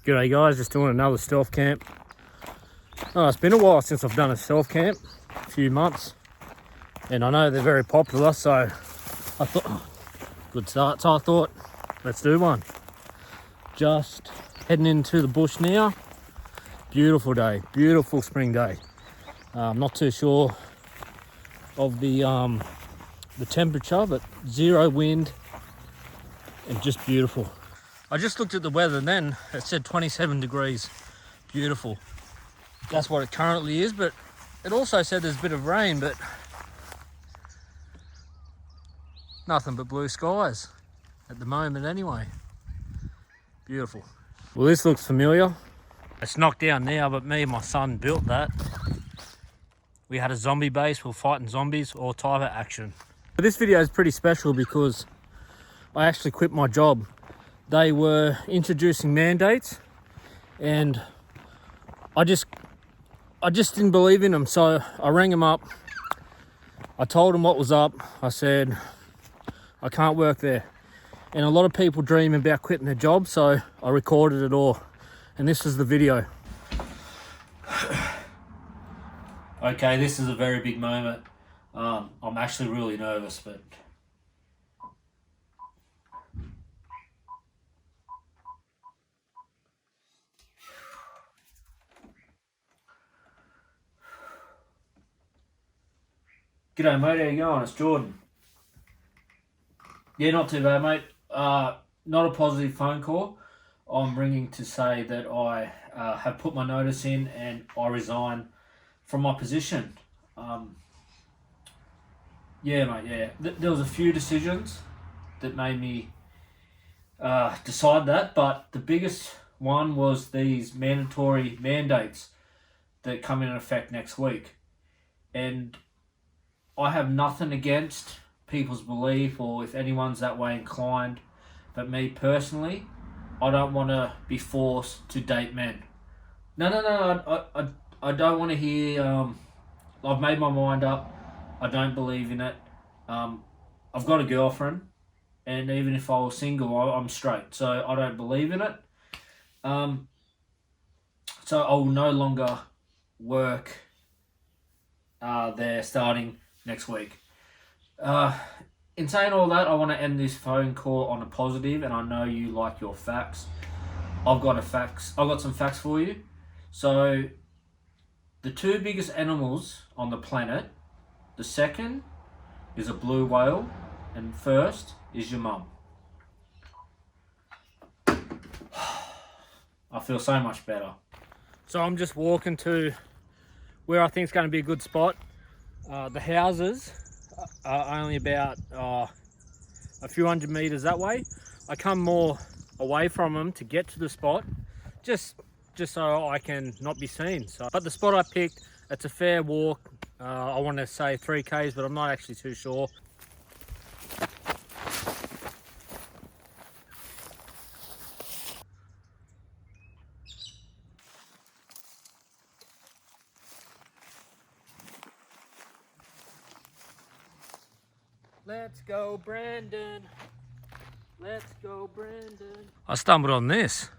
G'day guys, just doing another stealth camp. Oh, it's been a while since I've done a stealth camp, a few months, and I know they're very popular, so I thought, good start, so I thought, let's do one. Just heading into the bush now. Beautiful day, beautiful spring day. I'm not too sure of the temperature, but zero wind and just beautiful. I just looked at the weather and then it said 27 degrees. Beautiful. That's what it currently is, but it also said there's a bit of rain, but nothing but blue skies at the moment anyway. Beautiful. Well, this looks familiar. It's knocked down now, but me and my son built that. We had a zombie base, we were fighting zombies, all type of action. But this video is pretty special because I actually quit my job. They were introducing mandates and I just didn't believe in them, so I rang them up. I told them what was up. I said, I can't work there. And a lot of people dream about quitting their job, so I recorded it all. And this is the video. Okay, this is a very big moment. I'm actually really nervous, but g'day mate, how you going? It's Jordan. Yeah, not too bad mate. Not a positive phone call. I'm ringing to say that I have put my notice in and I resign from my position. Yeah mate, yeah. There was a few decisions that made me decide that, but the biggest one was these mandatory mandates that come in effect next week. And I have nothing against people's belief or if anyone's that way inclined, but me personally, I don't want to be forced to date men. No, I don't want to hear, I've made my mind up, I don't believe in it. I've got a girlfriend, and even if I was single, I'm straight, so I don't believe in it. So I will no longer work there starting next week. In saying all that, I want to end this phone call on a positive, and I know you like your facts. I've got some facts for you. So the two biggest animals on the planet, the second is a blue whale, and first is your mum. I feel so much better. So I'm just walking to where I think is going to be a good spot. The houses are only about a few hundred meters that way. I come more away from them to get to the spot, just so I can not be seen. But the spot I picked, it's a fair walk. I want to say 3Ks, but I'm not actually too sure. Let's go, Brandon. Let's go, Brandon. I stumbled on this.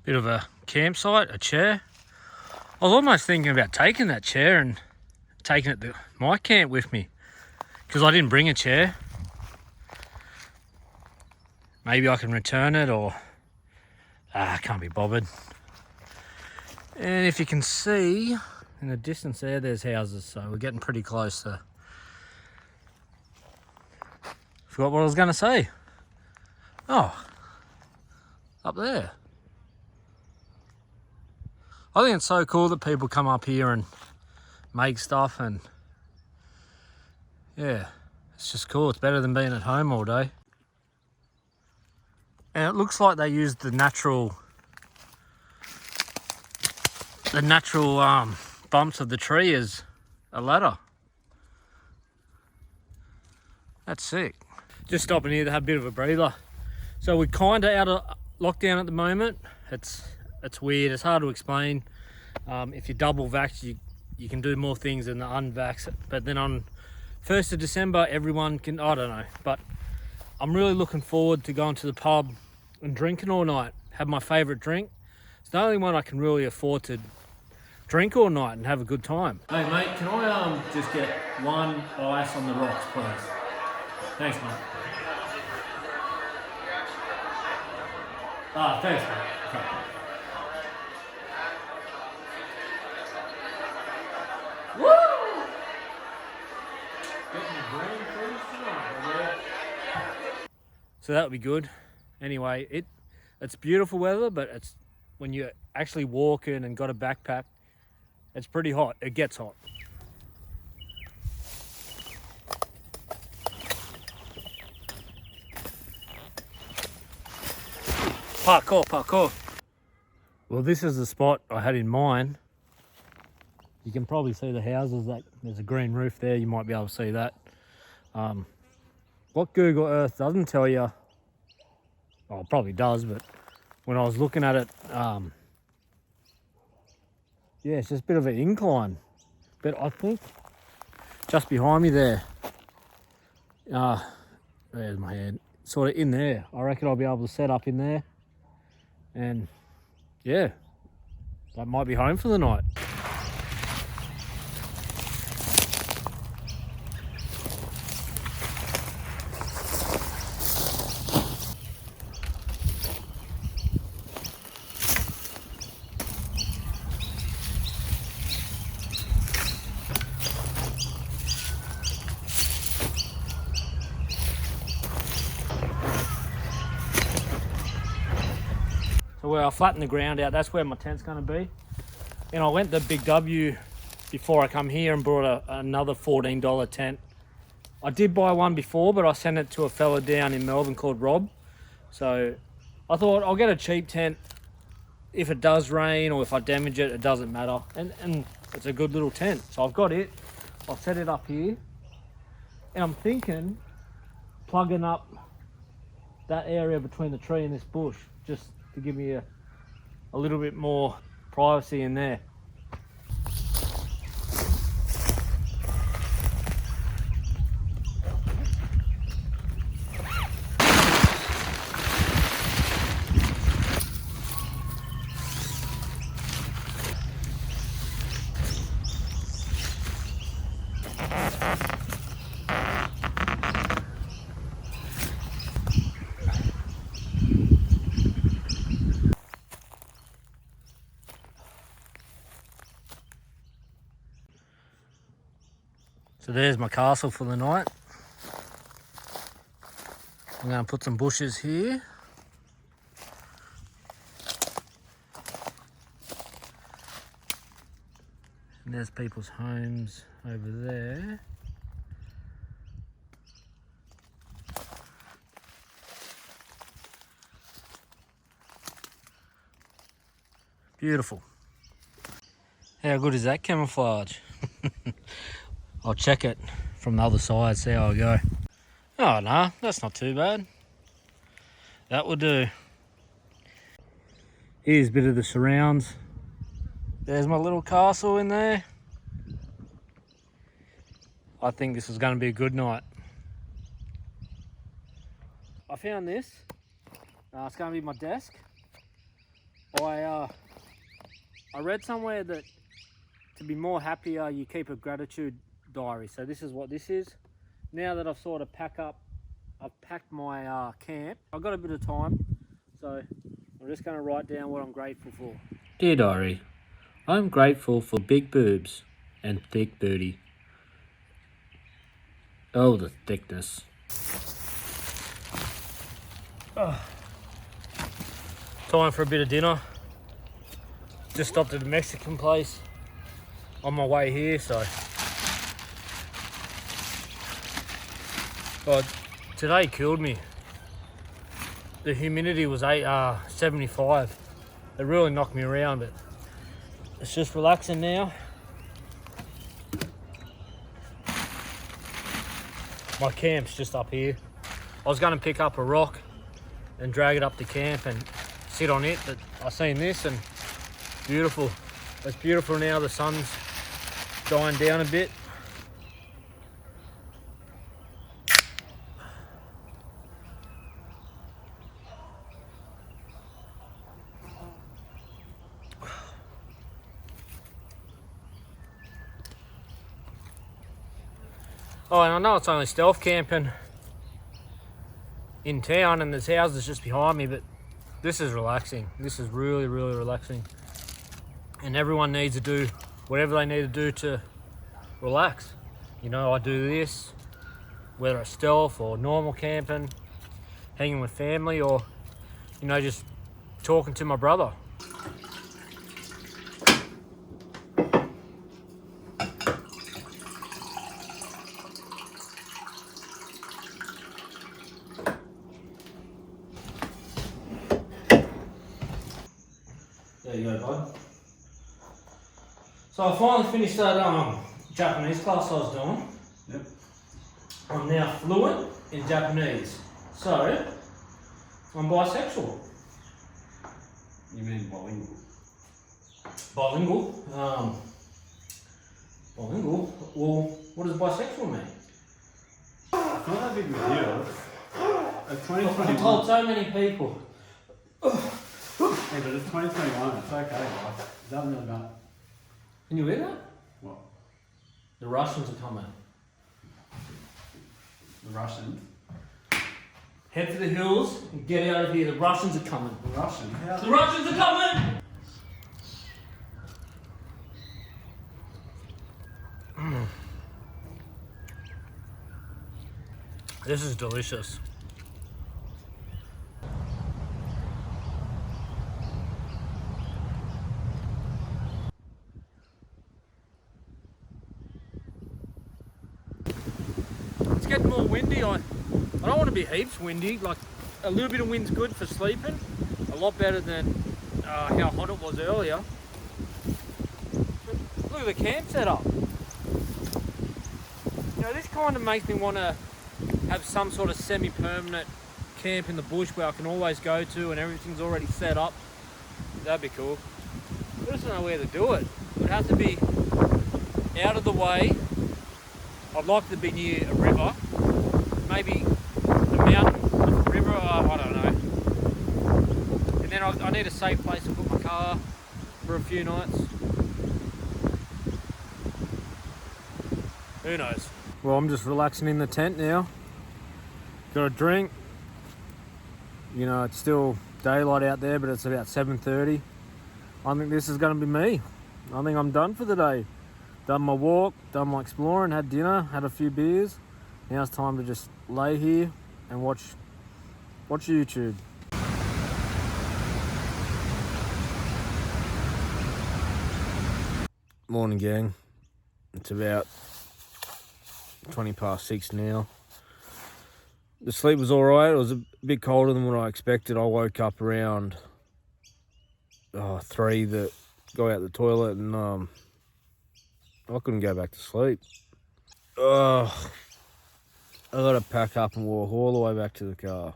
Bit of a campsite, a chair. I was almost thinking about taking that chair and taking it to my camp with me, because I didn't bring a chair. Maybe I can return it, or I can't be bothered. And if you can see in the distance there's houses, so we're getting pretty close to. Forgot what I was going to say. Oh, up there. I think it's so cool that people come up here and make stuff, and yeah, it's just cool. It's better than being at home all day. And it looks like they used the natural bumps of the tree as a ladder. That's sick. Just stopping here to have a bit of a breather. So we're kind of out of lockdown at the moment. It's weird, it's hard to explain. If you're double vaxxed, you can do more things than the unvaxxed. But then on 1st of December, everyone can, I don't know. But I'm really looking forward to going to the pub and drinking all night. have my favourite drink. It's the only one I can really afford to drink all night and have a good time. Hey mate, can I just get one ice on the rocks, please? Thanks, mate. Ah, thanks, mate. Okay. Woo! Getting the green trees tonight, so that would be good. Anyway, it's beautiful weather, but it's when you're actually walking and got a backpack, it's pretty hot. It gets hot. Parkour, parkour. Well, this is the spot I had in mind. You can probably see the houses. There's a green roof there. You might be able to see that. What Google Earth doesn't tell you, well, it probably does, but when I was looking at it, yeah, it's just a bit of an incline. But I think just behind me there, there's my hand, sort of in there. I reckon I'll be able to set up in there. And yeah, that might be home for the night. So where I flattened the ground out, that's where my tent's going to be. And I went to Big W before I come here and brought another $14 tent. I did buy one before, but I sent it to a fella down in Melbourne called Rob. So I thought I'll get a cheap tent. If it does rain or if I damage it, it doesn't matter. And it's a good little tent. So I've got it. I'll set it up here. And I'm thinking plugging up that area between the tree and this bush, just to give me a little bit more privacy in there. So there's my castle for the night. I'm going to put some bushes here. And there's people's homes over there. Beautiful. How good is that camouflage? I'll check it from the other side, see how I go. Oh no, that's not too bad. That will do. Here's a bit of the surrounds. There's my little castle in there. I think this is going to be a good night. I found this. It's going to be my desk. I read somewhere that to be more happier, you keep a gratitude diary. So this is what this is. Now that I've sort of packed my camp, I've got a bit of time, so I'm just going to write down what I'm grateful for. Dear diary, I'm grateful for big boobs and thick booty. Oh, the thickness. Time for a bit of dinner. Just stopped at a Mexican place on my way here, so. God, today killed me. The humidity was 75. It really knocked me around, but it's just relaxing now. My camp's just up here. I was going to pick up a rock and drag it up to camp and sit on it, but I seen this and beautiful. It's beautiful now. The sun's dying down a bit. Oh, and I know it's only stealth camping in town and there's houses just behind me, but this is relaxing. This is really, really relaxing. And everyone needs to do whatever they need to do to relax. You know, I do this, whether it's stealth or normal camping, hanging with family, or, you know, just talking to my brother. There you go, bud. So I finally finished that Japanese class I was doing. Yep. I'm now fluent in Japanese. So, I'm bisexual. You mean bilingual? Bilingual? Bilingual? Well, what does bisexual mean? It's not that big of a deal. It's I've 2021. told so many people. Yeah, but it's 2021. It's okay, like, it doesn't really matter. Can you hear that? What? The Russians are coming. The Russians? Head for the hills and get out of here. The Russians are coming. The Russians? The Russians are coming! This is delicious. It's getting more windy. I don't want to be heaps windy. Like, a little bit of wind's good for sleeping. A lot better than how hot it was earlier. But look at the camp setup. You know, this kind of makes me want to have some sort of semi-permanent camp in the bush where I can always go to and everything's already set up. That'd be cool. I just don't know where to do it. It would have to be out of the way. I'd like to be near a river. Maybe the mountain, river, I don't know. And then I need a safe place to put my car for a few nights. Who knows? Well, I'm just relaxing in the tent now. Got a drink. You know, it's still daylight out there, but it's about 7:30. I think this is going to be me. I think I'm done for the day. Done my walk, done my exploring, had dinner, had a few beers. Now it's time to just lay here and watch YouTube. Morning, gang. It's about 20 past 6 now. The sleep was alright. It was a bit colder than what I expected. I woke up around 3 to go out the toilet and I couldn't go back to sleep. I gotta pack up and walk all the way back to the car.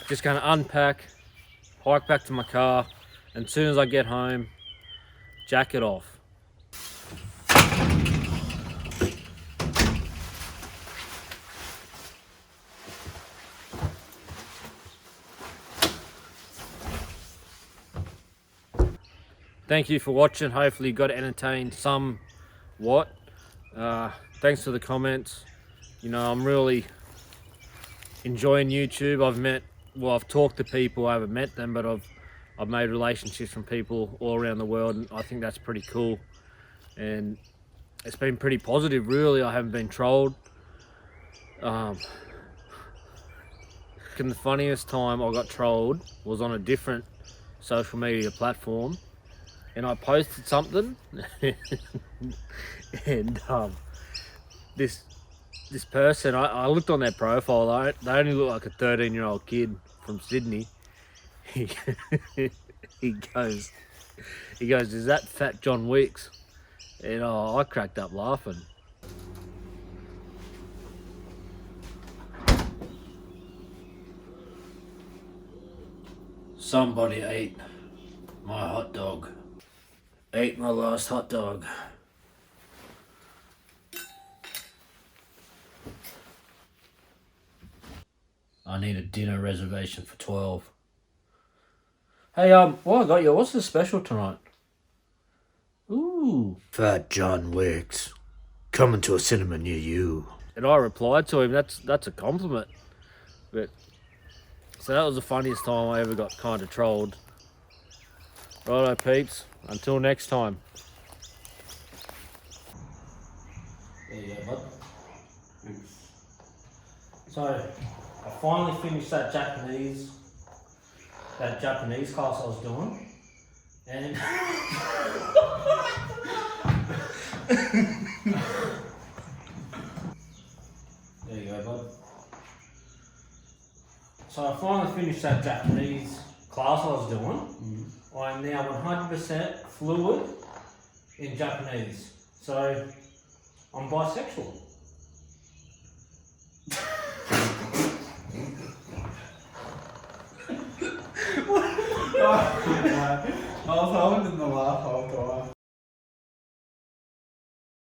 Just gonna unpack, hike back to my car, and as soon as I get home, jacket off. Thank you for watching. Hopefully you got entertained somewhat. Thanks for the comments. You know, I'm really enjoying YouTube. I've talked to people, I haven't met them, but I've made relationships from people all around the world, and I think that's pretty cool. And it's been pretty positive, really. I haven't been trolled. And the funniest time I got trolled was on a different social media platform, and I posted something, and this person, I looked on their profile. They only look like a 13-year-old kid from Sydney. He goes, "Is that Fat John Wicks?" And I cracked up laughing. Somebody ate my hot dog. Ate my last hot dog. I need a dinner reservation for 12. Hey, while I got you, what's the special tonight? Ooh. Fat John Wicks. Coming to a cinema near you. And I replied to him, that's a compliment. But so that was the funniest time I ever got kind of trolled. Righto, peeps. Until next time. There you go, bud. Thanks. So, I finally finished that Japanese class I was doing, and there you go, bud. So I finally finished that Japanese class I was doing. I am now 100% fluid in Japanese, so I'm bisexual. I was holding the laugh whole time.